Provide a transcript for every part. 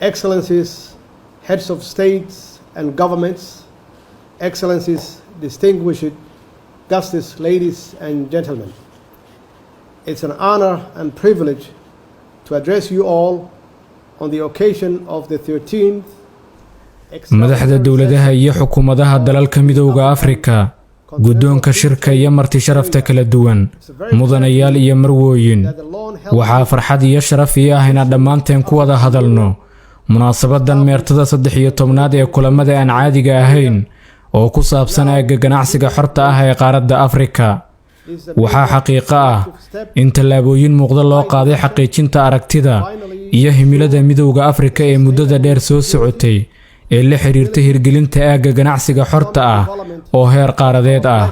Excellencies, heads of states and governments, Excellencies, distinguished guests, ladies and gentlemen. It's an honor and privilege to address you all on the occasion of the 13th madaxda dawladaha iyo xukuumadaha dalalka midowga Afrika guddoonka shirka iyo marti sharafta kala duwan mudanayaal iyo marwooyin waxaa farxad iyo sharaf ah in dhammaanteen ku wada hadalno munaasabadan meertada 13aad ee kulamada aan caadiga ahayn oo ku saabsan aagga ganacsiga xorta ah ee qaaradda Afrika waxaa xaqiiqo ah in tallaabooyin muuqda loo qaaday xaqiijinta aragtida iyo himilada midowga Afrika ee muddada dheer soo socotay ee la xiriirta hirgelinta aagga ganacsiga xorta ah oo heer qaaradeed ah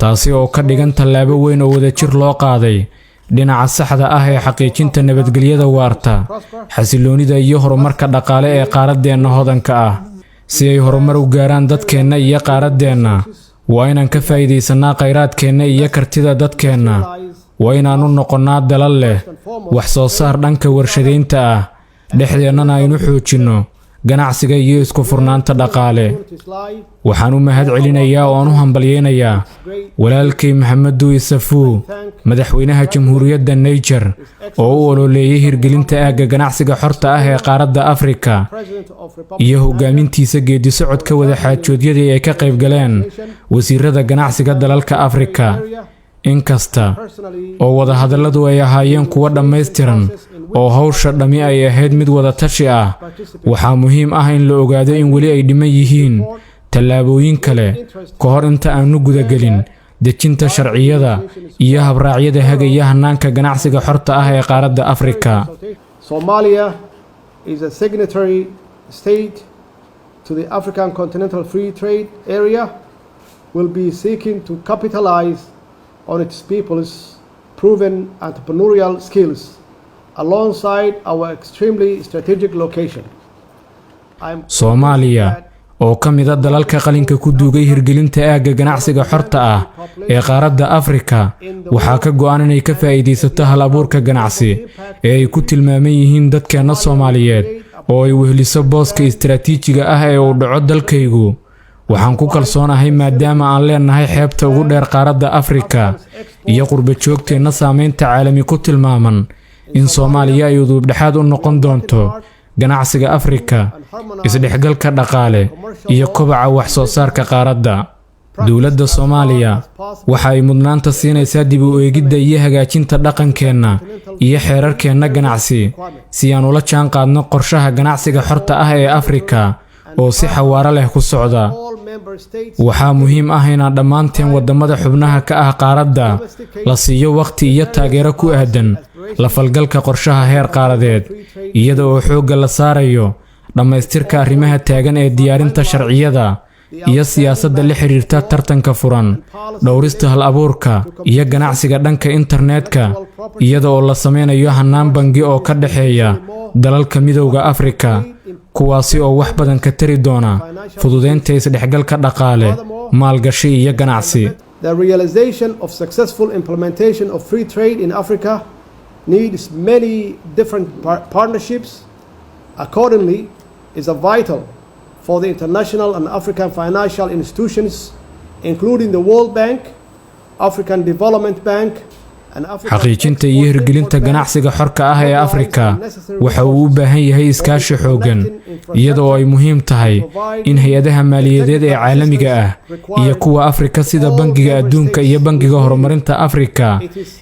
taasi oo ka dhigan tallaabo weyn oo wadajir loo qaaday dhinaca saxda ah ee xaqiijinta nabadgelyada waarta xasiloonida iyo horumarka dhaqaale ee qaaradeena hodanka ah si ay horumar u gaaraan dadkeena iyo qaaradeena waa inaan ka faa'iideysanaa kheyraadkeena iyo kartida dadkeena waa inaan u noqonnaa dalal leh wax soo saar dhanka warshadeynta ah dhexdeennana aynu xoojinno ganacsiga iyo isku furnaanta dhaqaale waxaan u mahad celinayaa oo aan u hambalyeynayaa walaalkay Maxamed Isafuu madaxweynaha jamhuuriyadda Niger oo u ololeeyay hirgelinta aagga ganacsiga xorta ah ee qaaradda Afrika iyo hogaamintiisa geedi socodka wada xaajoodyadii ay ka qayb galeen wasiirada ganacsiga dalalka Afrika inkasta oo wada hadalladu ay ahaayeen kuwa dhammaystiran oo hawsha dhami ay ahayd mid wada tashi ah waxaa muhiim ah in la ogaado in weli ay dhiman yihiin tallaabooyin kale ka hor inta aanu gudagelin dejinta sharciyada iyo habraacyada hagaya hannaanka ganacsiga xorta ah ee qaaradda Afrika. Somalia is a signatory state to the African Continental Free Trade Area will be seeking to capitalize on its people's proven entrepreneurial skills alongside our extremely strategic location. Somalia oo ka mid ah dalalka qalinka ku duugay hirgelinta aagga ganacsiga xorta ah ee qaaradda Afrika waxaa ka go'an inay ka faa'iideysato hal-abuurka ganacsi ee ay ku tilmaaman yihiin dadkeena Soomaaliyeed oo ay weheliso booska istiraatiijiga ah ee uu dhaco dalkaygu waxaan ku kalsoonahay maadaama aan leenahay xeebta ugu dheer qaaradda Afrika iyo qurba joogteena saameynta caalami ku tilmaaman in Soomaaliya ay udub dhaxaad u noqon doonto ganacsiga Afrika isdhexgalka dhaqaale iyo kobaca wax soo saarka qaaradda dawladda Soomaaliya waxa ay mudnaanta siinaysaa dib u eegidda iyo hagaajinta dhaqankeena iyo xeerarkeena ganacsi si aan ula jaan qaadno qorshaha ganacsiga xorta ah ee Afrika oo si xawaare leh ku socda waxaa muhiim ah in dhammaanteen wadamada xubnaha ka ah qaaradda la siiyo waqti iyo taageero ku aadan la falgalka qorshaha heer qaaradeed iyada oo xoogga la saarayo dhammaystirka arrimaha taagan ee diyaarinta sharciyada iyo siyaasadda la xiriirta tartanka furan dhowrista hal-abuurka iyo ganacsiga dhanka internetka iyada oo la sameynayo hannaan bangi oo ka dhaxeeya dalalka midowga Afrika kuwaasi oo wax badan ka tari doona fududeynta isdhexgalka dhaqaale maalgashi iyo ganacsi. The realization of successful implementation of free trade in Africa needs many different partnerships. Accordingly, is vital for the international and African financial institutions, including the World Bank, African Development Bank, xaqiijinta iyo hirgelinta ganacsiga xorka ah ee Afrika waxa uu u baahan yahay iskaashi xoogan iyadoo ay muhiim tahay in hay'adaha maaliyadeed ee caalamiga ah iyo kuwa Afrika sida Bangiga Adduunka iyo Bangiga Horumarinta Afrika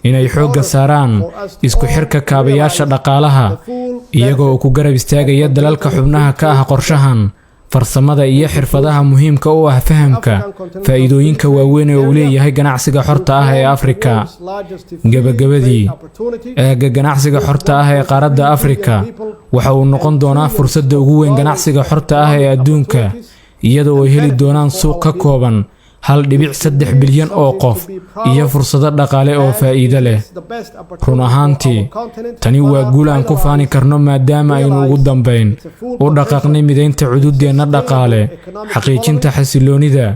inay xoogga saaraan isku xirka kaabayaasha dhaqaalaha iyagoo ku garab istaagaya dalalka xubnaha ka ah qorshahan farsamada iyo xirfadaha muhiimka u ah fahamka faa'iidooyinka waaweyn ee uu leeyahay ganacsiga xorta ah ee Afrika gabagabadii aagga ganacsiga xorta ah ee qaaradda Afrika waxa uu noqon doonaa fursadda ugu weyn ganacsiga xorta ah ee adduunka iyadoo ay heli doonaan suuq ka kooban 1.3 bilyan oo qof iyo fursado dhaqaale oo faa'iido leh run ahaantii tani waa guul aan ku faani karno maadaama aynu ugu dambeyn u dhaqaaqnay mideynta xuduudeena dhaqaale xaqiijinta xasiloonida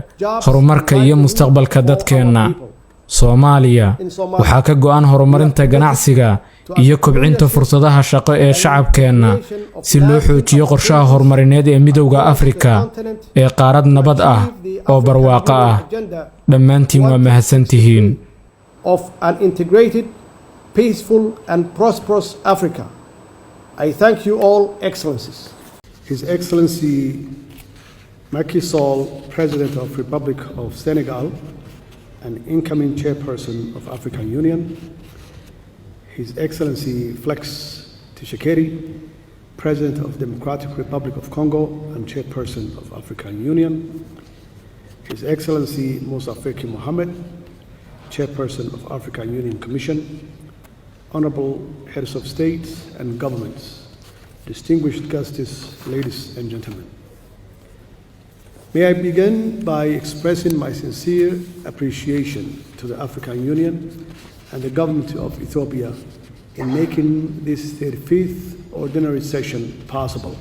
horumarka iyo mustaqbalka dadkeena Soomaaliya waxaa ka go'an horumarinta ganacsiga iyo kobcinta fursadaha shaqo ee shacabkeenna si loo xoojiyo qorshaha horumarineed ee midowda Afrika ee qaarad nabad ah oo barwaaqo ah. Dhammaantiin waa mahadsantihiin. Of an integrated, peaceful and prosperous Africa. I thank you all, Excellencies. His Excellency Macky Sall, President of Republic of Senegal and incoming Chairperson of African Union, His Excellency Flex Tshisekedi, President of Democratic Republic of Congo and Chairperson of African Union, His Excellency Moussa Faki Mohammed, Chairperson of African Union Commission, Honorable Heads of State and Governments, distinguished guests, ladies and gentlemen. May I begin by expressing my sincere appreciation to the African Union and the government of Ethiopia in making this 35th ordinary session possible.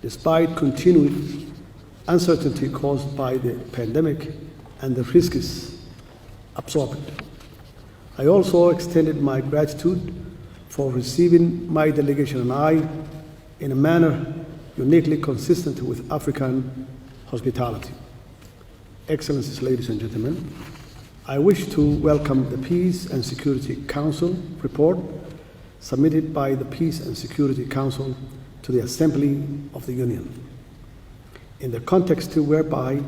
Despite continued uncertainty caused by the pandemic and the risks absorbed, I also extended my gratitude for receiving my delegation and I in a manner uniquely consistent with African hospitality. Excellencies, ladies and gentlemen, I wish to welcome the Peace and Security Council report submitted by the Peace and Security Council to the Assembly of the Union. In the context whereby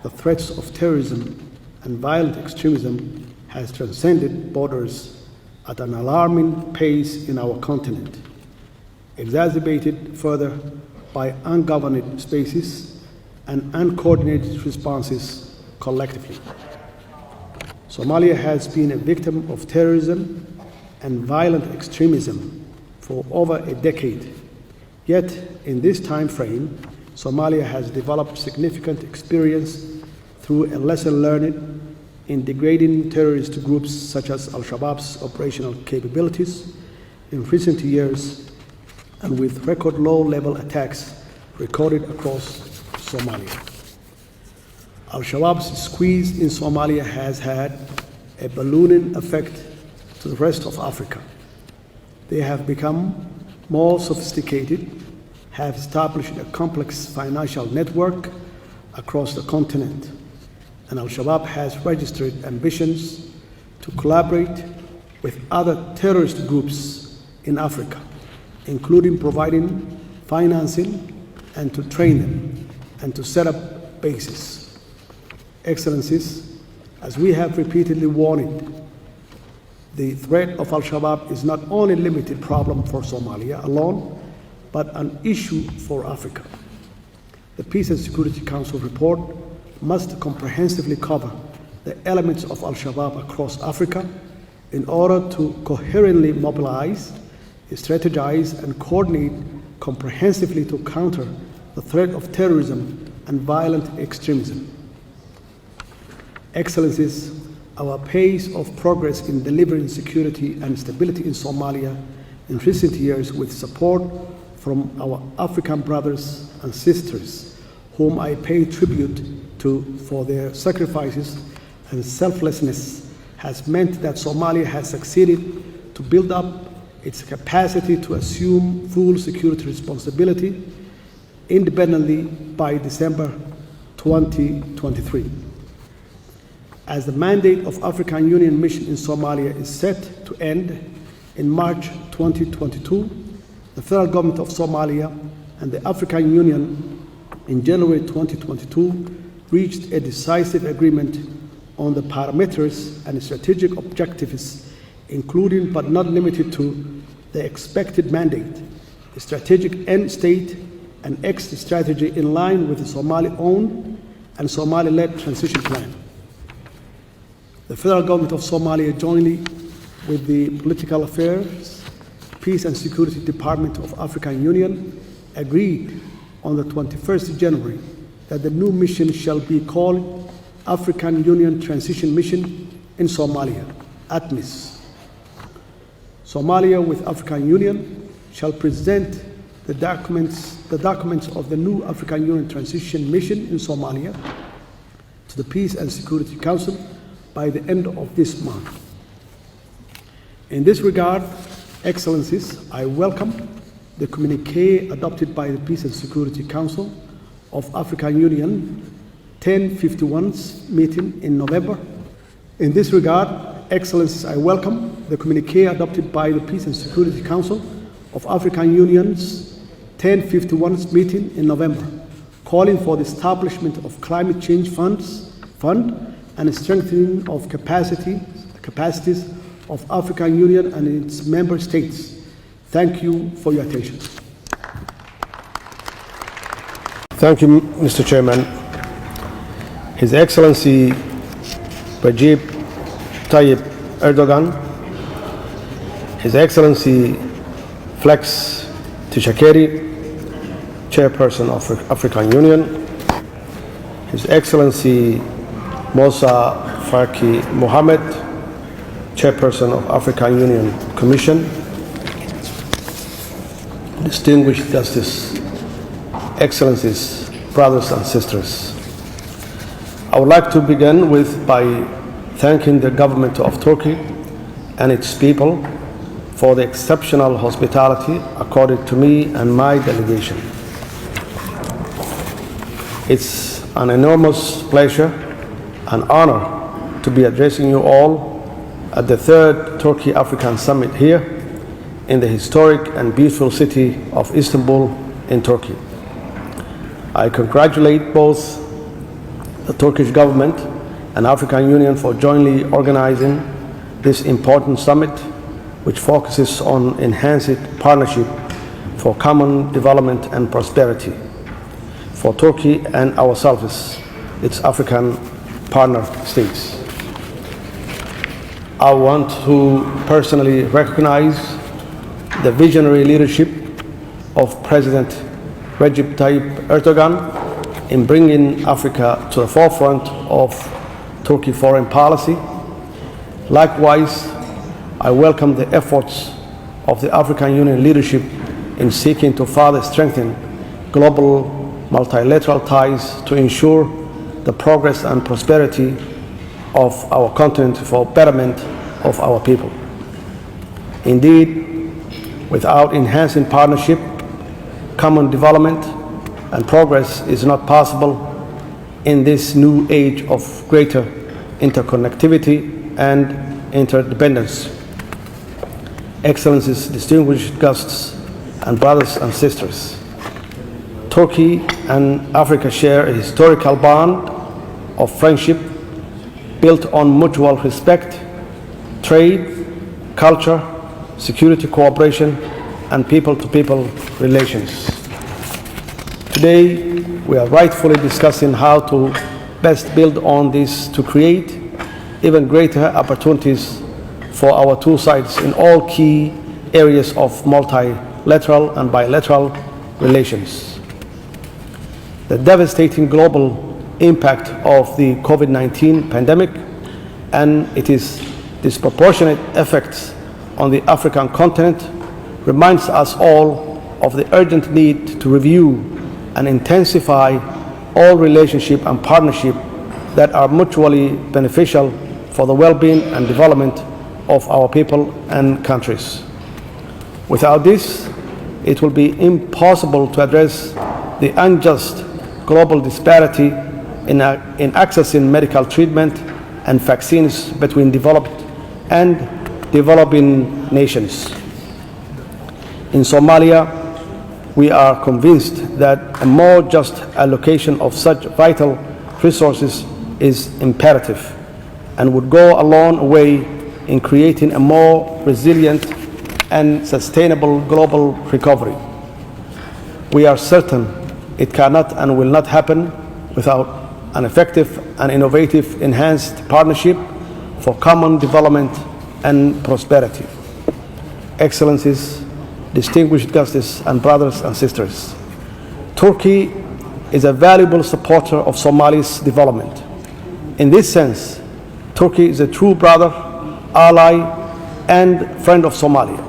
the threats of terrorism and violent extremism has transcended borders at an alarming pace in our continent, exacerbated further by ungoverned spaces and uncoordinated responses collectively. Somalia has been a victim of terrorism and violent extremism for over a decade. Yet, in this time frame, Somalia has developed significant experience through a lesson learned in degrading terrorist groups such as Al-Shabaab's operational capabilities in recent years, and with record low-level attacks recorded across Somalia. Al-Shabaab's squeeze in Somalia has had a ballooning effect to the rest of Africa. They have become more sophisticated, have established a complex financial network across the continent, and Al-Shabaab has registered ambitions to collaborate with other terrorist groups in Africa, including providing financing and to train them and to set up bases. Excellencies, as we have repeatedly warned, the threat of Al-Shabaab is not only a limited problem for Somalia alone, but an issue for Africa. The Peace and Security Council report must comprehensively cover the elements of Al-Shabaab across Africa in order to coherently mobilize, strategize, and coordinate comprehensively to counter the threat of terrorism and violent extremism. Excellencies, our pace of progress in delivering security and stability in Somalia in recent years with support from our African brothers and sisters, whom I pay tribute to for their sacrifices and selflessness, has meant that Somalia has succeeded to build up its capacity to assume full security responsibility independently by December 2023. As the mandate of African Union mission in Somalia is set to end in March 2022, the federal government of Somalia and the African Union in January 2022 reached a decisive agreement on the parameters and strategic objectives, including but not limited to the expected mandate, the strategic end state, and exit strategy in line with the Somali-owned and Somali-led transition plan. The federal government of Somalia, jointly with the Political Affairs, Peace and Security Department of African Union, agreed on the 21st January that the new mission shall be called African Union Transition Mission in Somalia, ATMIS. Somalia with African Union shall present the documents of the new African Union Transition Mission in Somalia to the Peace and Security Council by the end of this month. In this regard, Excellencies, I welcome the communiqué adopted by the Peace and Security Council of African Union 1051's meeting in November. In this regard, Excellencies, I welcome the communiqué adopted by the Peace and Security Council of African Union's 1051's meeting in November, calling for the establishment of climate change fund and strengthening of capacities of African Union and its member states. Thank you for your attention. Thank you, Mr. Chairman. His Excellency Recep Tayyip Erdogan, His Excellency Flex Tishakeri, Chairperson of African Union, His Excellency Moussa Faki Mohammed, Chairperson of African Union Commission, distinguished Justice, Excellencies, brothers and sisters. I would like to begin by thanking the government of Turkey and its people for the exceptional hospitality accorded to me and my delegation. It's an enormous pleasure and honor to be addressing you all at the third Turkey-African Summit here in the historic and beautiful city of Istanbul in Turkey. I congratulate both the Turkish government and African Union for jointly organizing this important summit, which focuses on enhanced partnership for common development and prosperity for Turkey and ourselves, its African partner states. I want to personally recognize the visionary leadership of President Recep Tayyip Erdogan in bringing Africa to the forefront of Turkey foreign policy. Likewise, I welcome the efforts of the African Union leadership in seeking to further strengthen global multilateral ties to ensure the progress and prosperity of our continent for betterment of our people. Indeed, without enhancing partnership, common development and progress is not possible in this new age of greater interconnectivity and interdependence. Excellencies, distinguished guests, and brothers and sisters, Turkey and Africa share a historical bond of friendship built on mutual respect, trade, culture, security cooperation, and people-to-people relations. Today, we are rightfully discussing how to best build on this to create even greater opportunities for our two sides in all key areas of multilateral and bilateral relations. The devastating global impact of the COVID-19 pandemic and its disproportionate effects on the African continent reminds us all of the urgent need to review and intensify all relationship and partnership that are mutually beneficial for the well-being and development of our people and countries. Without this, it will be impossible to address the unjust global disparity in accessing medical treatment and vaccines between developed and developing nations. In Somalia, we are convinced that a more just allocation of such vital resources is imperative and would go a long way in creating a more resilient and sustainable global recovery. We are certain it cannot and will not happen without an effective and innovative enhanced partnership for common development and prosperity. Excellencies, distinguished guests, and brothers and sisters, Turkey is a valuable supporter of Somalia's development. In this sense, Turkey is a true brother, ally, and friend of Somalia.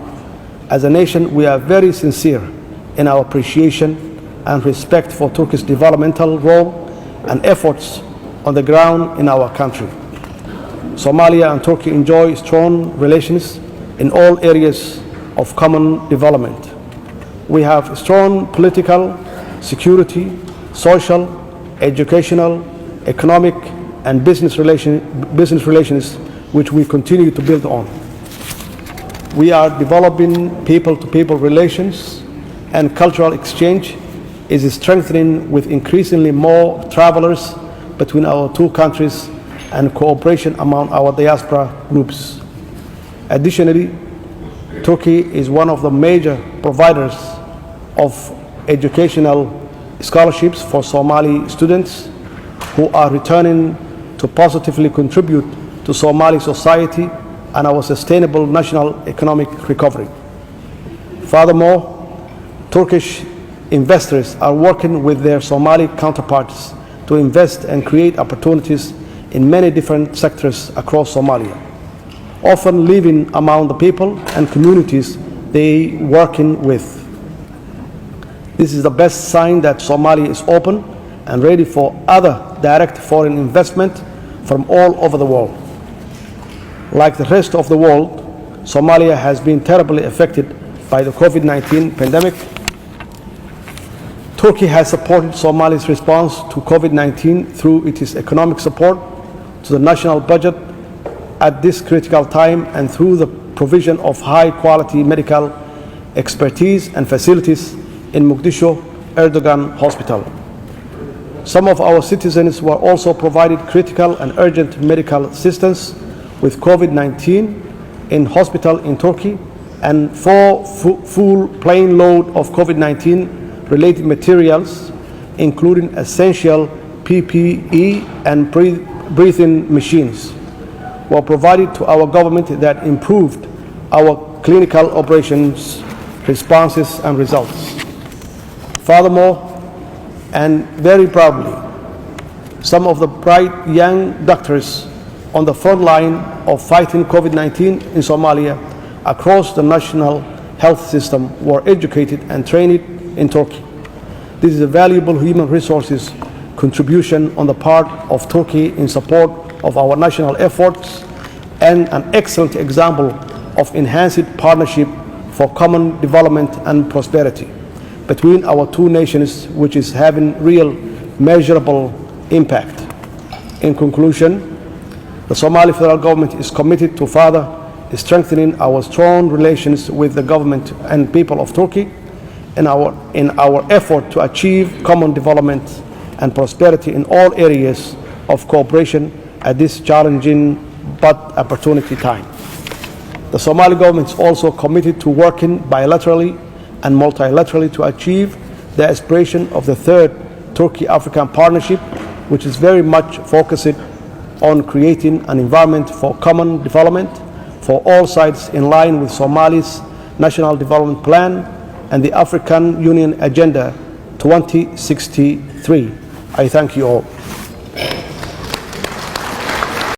As a nation, we are very sincere in our appreciation and respect for Turkey's developmental role and efforts on the ground in our country. Somalia and Turkey enjoy strong relations in all areas of common development. We have strong political, security, social, educational, economic, and business relations which we continue to build on. We are developing people-to-people relations, and cultural exchange is strengthening with increasingly more travelers between our two countries and cooperation among our diaspora groups. Additionally, Turkey is one of the major providers of educational scholarships for Somali students who are returning to positively contribute to Somali society and our sustainable national economic recovery. Furthermore, Turkish investors are working with their Somali counterparts to invest and create opportunities in many different sectors across Somalia, often living among the people and communities they working with. This is the best sign that Somalia is open and ready for other direct foreign investment from all over the world. Like the rest of the world, Somalia has been terribly affected by the COVID-19 pandemic. Turkey has supported Somalia's response to COVID-19 through its economic support to the national budget at this critical time and through the provision of high-quality medical expertise and facilities in Mogadishu Erdogan Hospital. Some of our citizens were also provided critical and urgent medical assistance with COVID-19 in hospital in Turkey, and 4 full plane load of COVID-19 related materials, including essential PPE and breathing machines, were provided to our government that improved our clinical operations, responses, and results. Furthermore, and very proudly, some of the bright young doctors on the front line of fighting COVID-19 in Somalia across the national health system were educated and trained in Turkey. This is a valuable human resources contribution on the part of Turkey in support of our national efforts and an excellent example of enhanced partnership for common development and prosperity between our two nations, which is having real measurable impact. In conclusion, the Somali federal government is committed to further strengthening our strong relations with the government and people of Turkey in our effort to achieve common development and prosperity in all areas of cooperation at this challenging but opportunity time. The Somali government is also committed to working bilaterally and multilaterally to achieve the aspiration of the third Turkey-African partnership, which is very much focused on creating an environment for common development for all sides in line with Somalia's National Development Plan and the African Union Agenda 2063. I thank you all.